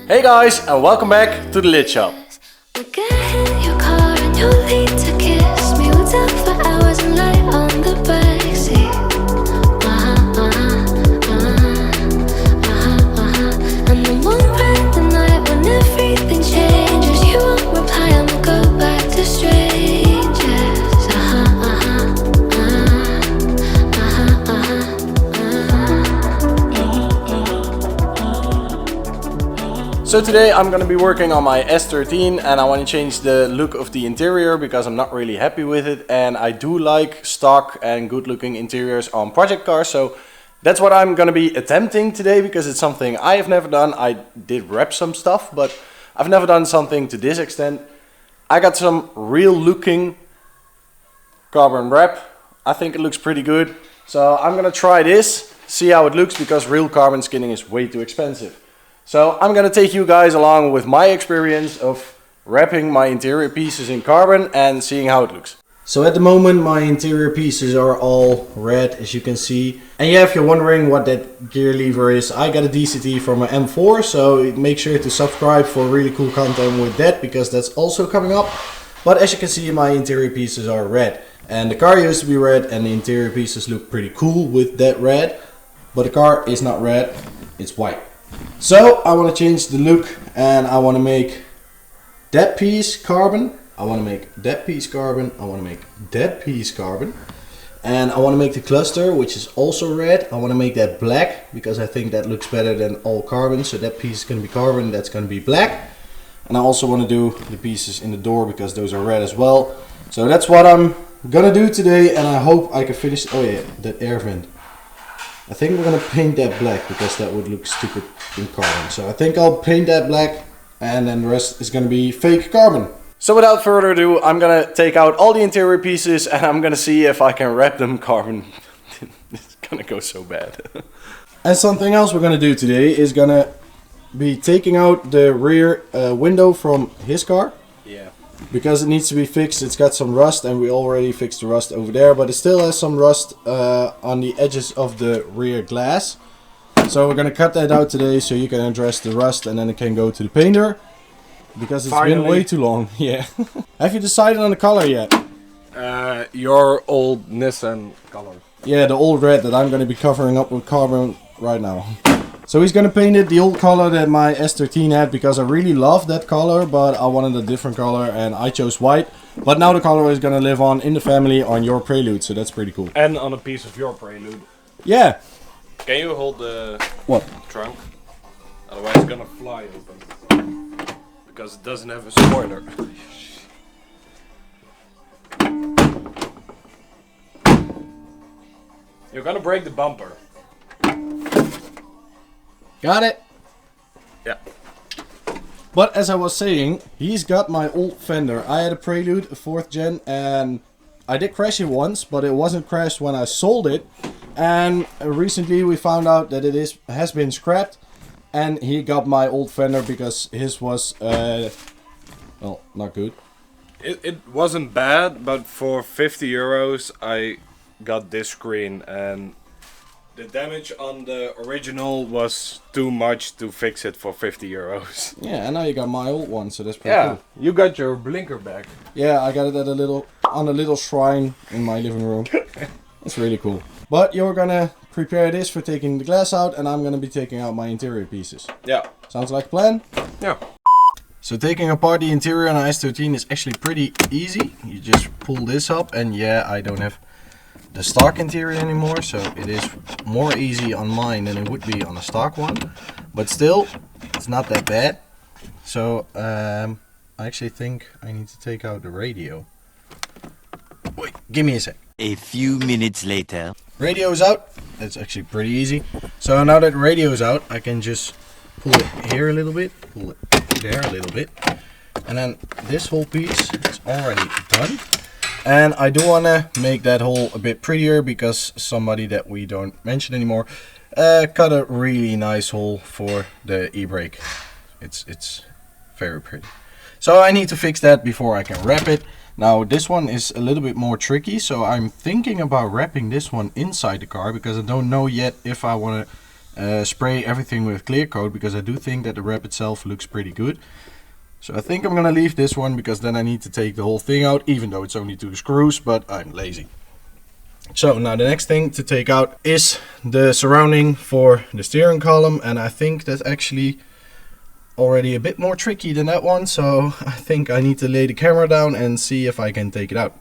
Hey guys, and welcome back to the Lid Shop. We'll get in your car and you'll need to kiss me. We'll talk for hours and lie on the backseat. And then we'll ride the night when everything changes. You won't reply and we'll go back to strangers. So today I'm going to be working on my S13 and I want to change the look of the interior because I'm not really happy with it, and I do like stock and good looking interiors on project cars, so that's what I'm going to be attempting today because it's something I have never done. I did wrap some stuff, but I've never done something to this extent. I got some real looking carbon wrap. I think it looks pretty good, so I'm going to try this, see how it looks, because real carbon skinning is way too expensive. So I'm gonna take you guys along with my experience of wrapping my interior pieces in carbon and seeing how it looks. So at the moment my interior pieces are all red, as you can see. And yeah, if you're wondering what that gear lever is, I got a DCT from an M4, so make sure to subscribe for really cool content with that, because that's also coming up. But as you can see, my interior pieces are red. And the car used to be red and the interior pieces look pretty cool with that red. But the car is not red, it's white. So I want to change the look and I want to make that piece carbon, I want to make that piece carbon, I want to make that piece carbon, and I want to make the cluster, which is also red, I want to make that black because I think that looks better than all carbon. So that piece is going to be carbon, that's going to be black. And I also want to do the pieces in the door because those are red as well. So that's what I'm gonna do today, and I hope I can finish. Oh yeah, that air vent. I think we're gonna paint that black because that would look stupid in carbon. So I think I'll paint that black and then the rest is gonna be fake carbon. So without further ado, I'm gonna take out all the interior pieces and I'm gonna see if I can wrap them carbon. It's gonna go so bad. And something else we're gonna do today is gonna be taking out the rear window from his car. Yeah. Because it needs to be fixed. It's got some rust and we already fixed the rust over there, but it still has some rust on the edges of the rear glass. So we're gonna cut that out today so you can address the rust and then it can go to the painter, because it's been way too long. Yeah. Have you decided on the color yet? Your old Nissan color. Yeah, the old red that I'm gonna be covering up with carbon right now. So he's gonna paint it the old color that my S13 had, because I really love that color, but I wanted a different color and I chose white. But now the color is gonna live on in the family on your Prelude, so that's pretty cool. And on a piece of your Prelude. Yeah. Can you hold the trunk? Otherwise it's gonna fly open. Because it doesn't have a spoiler. You're gonna break the bumper. Got it? Yeah. But as I was saying, he's got my old fender. I had a Prelude, a 4th gen, and I did crash it once, but it wasn't crashed when I sold it. And recently we found out that it has been scrapped, and he got my old fender because his was, well, not good. It wasn't bad, but for 50 euros I got this screen, and the damage on the original was too much to fix it for 50 euros. Yeah, and now you got my old one, so that's pretty cool. You got your blinker back. Yeah, I got it at on a little shrine in my living room. It's really cool. But you're gonna prepare this for taking the glass out, and I'm gonna be taking out my interior pieces. Yeah. Sounds like a plan? Yeah. So taking apart the interior on a S13 is actually pretty easy. You just pull this up, and yeah, I don't have the stock interior anymore, so it is more easy on mine than it would be on a stock one, but still it's not that bad. So I actually think I need to take out the radio. Wait, give me a sec. A few minutes later. Radio's out. That's actually pretty easy. So now that the radio's out, I can just pull it here a little bit, pull it there a little bit, and then this whole piece is already done. And I do want to make that hole a bit prettier because somebody that we don't mention anymore cut a really nice hole for the e-brake. It's very pretty. So I need to fix that before I can wrap it. Now this one is a little bit more tricky, so I'm thinking about wrapping this one inside the car because I don't know yet if I want spray everything with clear coat, because I do think that the wrap itself looks pretty good. So I think I'm gonna leave this one, because then I need to take the whole thing out, even though it's only 2 screws, but I'm lazy. So now the next thing to take out is the surrounding for the steering column, and I think that's actually already a bit more tricky than that one, so I think I need to lay the camera down and see if I can take it out.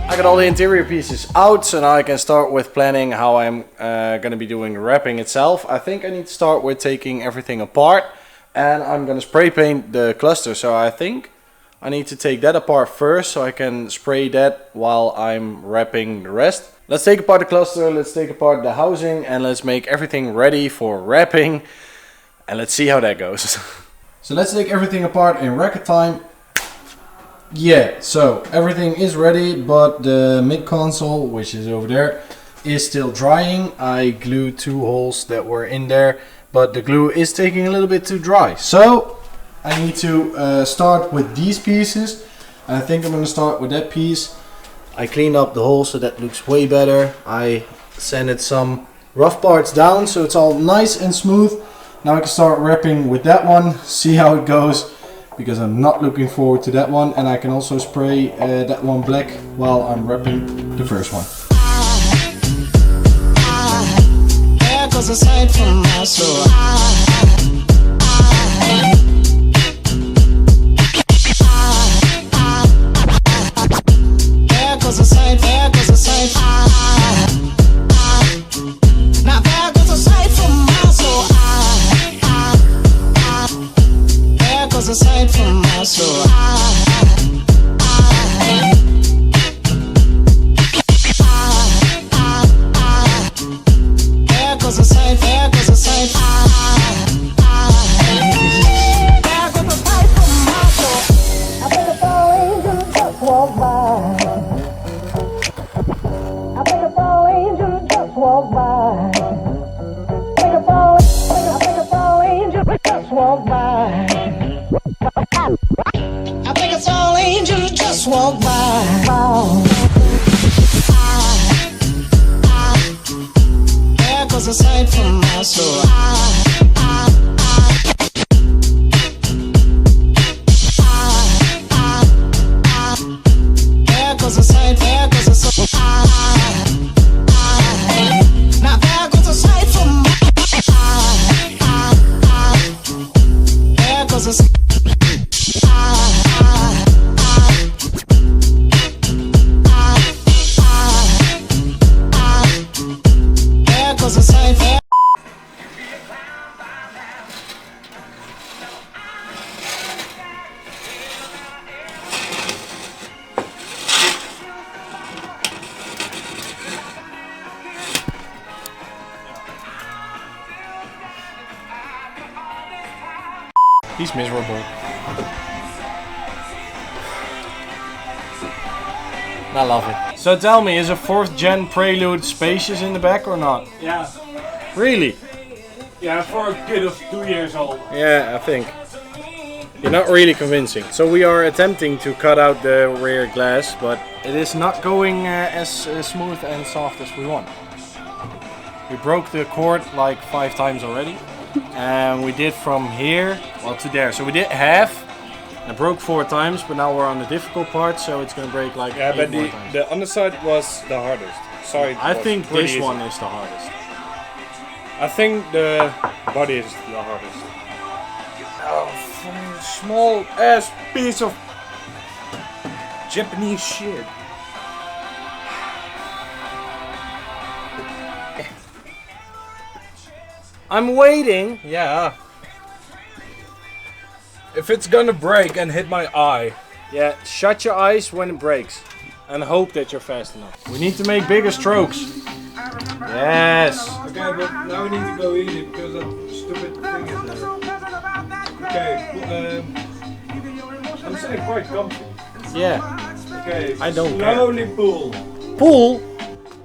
I got all the interior pieces out, so now I can start with planning how I'm gonna be doing the wrapping itself. I think I need to start with taking everything apart, and I'm gonna spray paint the cluster. So I think I need to take that apart first, so I can spray that while I'm wrapping the rest. Let's take apart the cluster, let's take apart the housing, and let's make everything ready for wrapping, and let's see how that goes. So let's take everything apart in record time. Yeah, so everything is ready, but the mid console, which is over there, is still drying. I glued 2 holes that were in there, but the glue is taking a little bit to dry. So I need to start with these pieces. I think I'm going to start with that piece. I cleaned up the hole so that looks way better. I sanded some rough parts down so it's all nice and smooth. Now I can start wrapping with that one, see how it goes, because I'm not looking forward to that one. And I can also spray that one black while I'm wrapping the first one. There goes a sight from my soul. There goes a sight, there goes a sight. Now there goes a sight from my soul. There goes a sight from my soul. There goes a sight, there goes a sight. There goes a sight from my soul. I think a fall angel just walked by. I think a fall angel just walked by. I think a fall angel just walked by. I think it's all angels just walk by. There goes a sight from my soul. There goes a sight, there goes a sight. Now there goes a sight from my soul. There goes a sight. He's miserable. I love it. So tell me, is a 4th gen Prelude spacious in the back or not? Yeah, Really? yeah, for a kid of 2 years old. Yeah, I think. You're not really convincing. So we are attempting to cut out the rear glass, but it is not going as smooth and soft as we want. We broke the cord like 5 times already. And we did from here, well, to there. So we did half. I broke 4 times, but now we're on the difficult part, so it's gonna break like 8 but more times. the underside was the hardest. Sorry. I think this one is the hardest. I think the body is the hardest. Oh, small ass piece of Japanese shit. I'm waiting. Yeah. If it's gonna break and hit my eye. Yeah, shut your eyes when it breaks. And hope that you're fast enough. We need to make bigger strokes. Yes. Okay, but now we need to go easy because that stupid thing is there. Okay, I'm sitting quite comfy. Yeah. Okay, I don't slowly pull. Pull?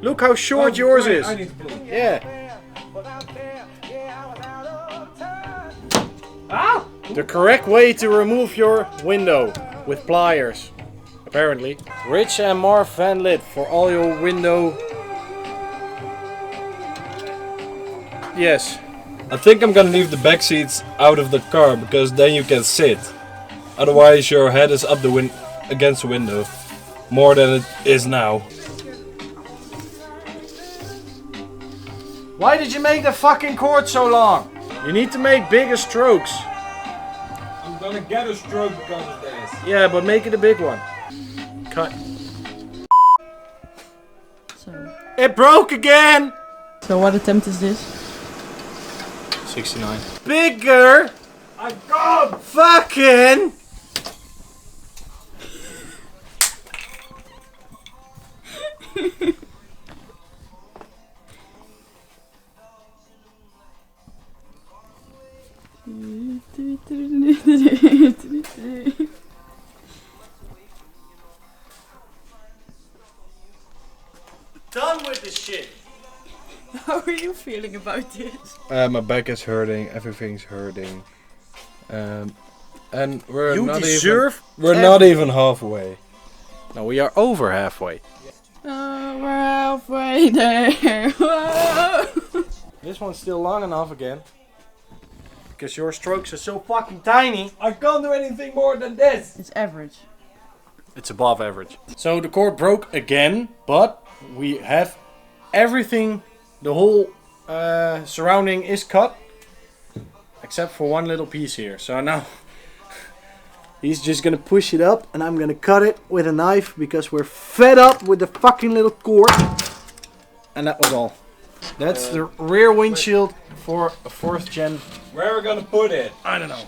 Look how short yours wait, is. I need to pull. Yeah. Ah! The correct way to remove your window with pliers. Apparently. Rich and Marv Van Lit for all your window. Yes. I think I'm gonna leave the back seats out of the car because then you can sit. Otherwise your head is up the against the window. More than it is now. Why did you make the fucking cord so long? You need to make bigger strokes. I'm gonna get a stroke because of this. Yeah, but make it a big one. Cut. So, It broke again! so what attempt is this? 69. Bigger! I got fucking! Done with this shit. How are you feeling about this? My back is hurting, everything's hurting. And we're You not deserve we're not even halfway. No, we are over halfway. Oh, we're halfway there. Whoa. This one's still long enough again. Because your strokes are so fucking tiny. I can't do anything more than this. It's average. It's above average. So the cord broke again, but we have everything, the whole surrounding is cut. Except for one little piece here. So now he's just gonna push it up and I'm gonna cut it with a knife because we're fed up with the fucking little cord. And that was all. That's the rear windshield for a 4th gen. Where are we gonna put it? I don't know.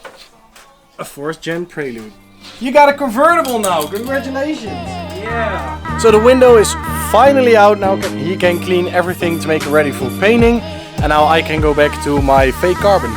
A 4th gen Prelude. You got a convertible now. Congratulations. Yeah. So the window is finally out now. He can clean everything to make it ready for painting. And now I can go back to my fake carbon.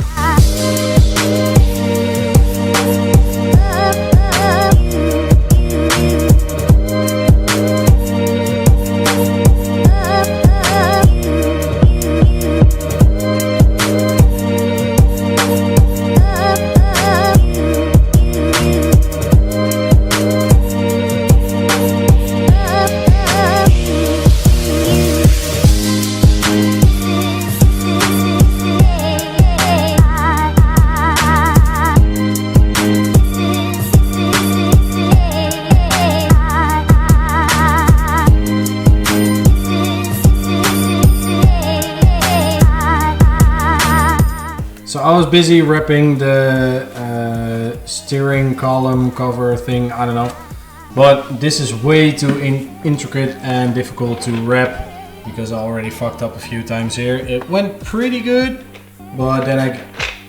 So I was busy wrapping the steering column cover thing, I don't know. But this is way too intricate and difficult to wrap because I already fucked up a few times here. It went pretty good, but then I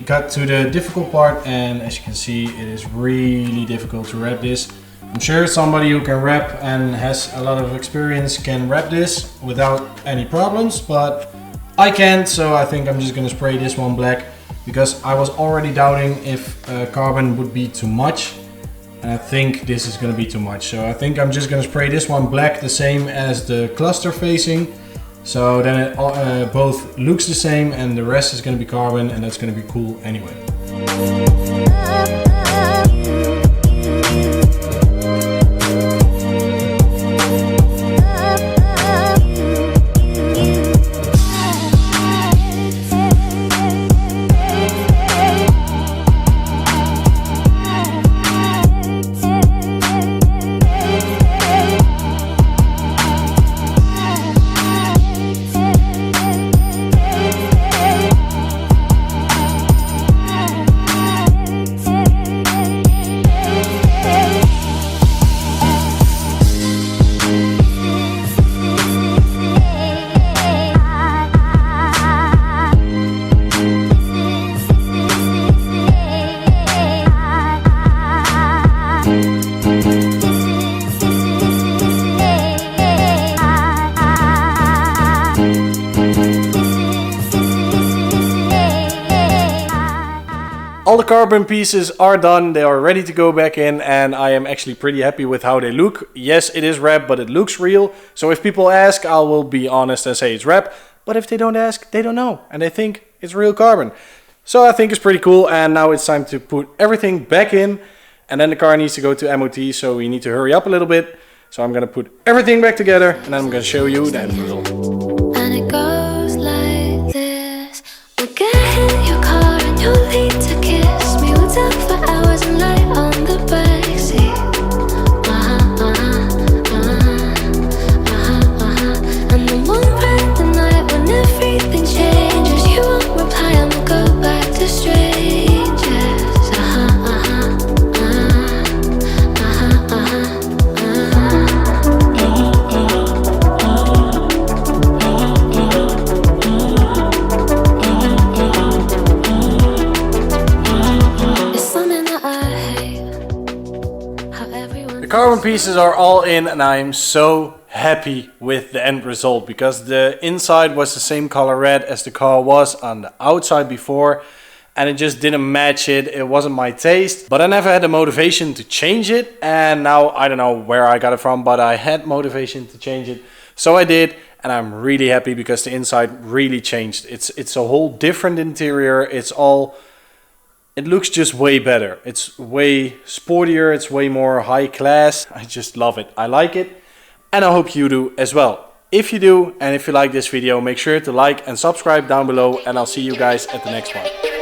got to the difficult part and as you can see it is really difficult to wrap this. I'm sure somebody who can wrap and has a lot of experience can wrap this without any problems, but I can't, so I think I'm just gonna spray this one black. Because I was already doubting if carbon would be too much. And I think this is going to be too much. So I think I'm just going to spray this one black, the same as the cluster facing. So then it both looks the same and the rest is going to be carbon and that's going to be cool anyway. carbon pieces are done, they are ready to go back in, and I am actually pretty happy with how they look. Yes, it is wrap, but it looks real. So if people ask, I will be honest and say it's wrap. But if they don't ask, they don't know, and they think it's real carbon. So I think it's pretty cool, and now it's time to put everything back in. And then the car needs to go to MOT, so we need to hurry up a little bit. So I'm gonna put everything back together, and then I'm gonna show you the end result. And it goes like this. We'll get in your car and you'll need to kiss me. We'll talk for hours and lie on the backseat. And then one ride the night when everything changes. You won't reply and we'll go back to strangers. Carbon pieces are all in, and I'm so happy with the end result, because the inside was the same color red as the car was on the outside before, and it just didn't match it. It wasn't my taste, but I never had the motivation to change it, and now I don't know where I got it from, but I had motivation to change it, so I did, and I'm really happy because the inside really changed. It's a whole different interior. It looks just way better. It's way sportier, it's way more high class. I just love it. I like it, and I hope you do as well. If you do, and if you like this video, make sure to like and subscribe down below, and I'll see you guys at the next one.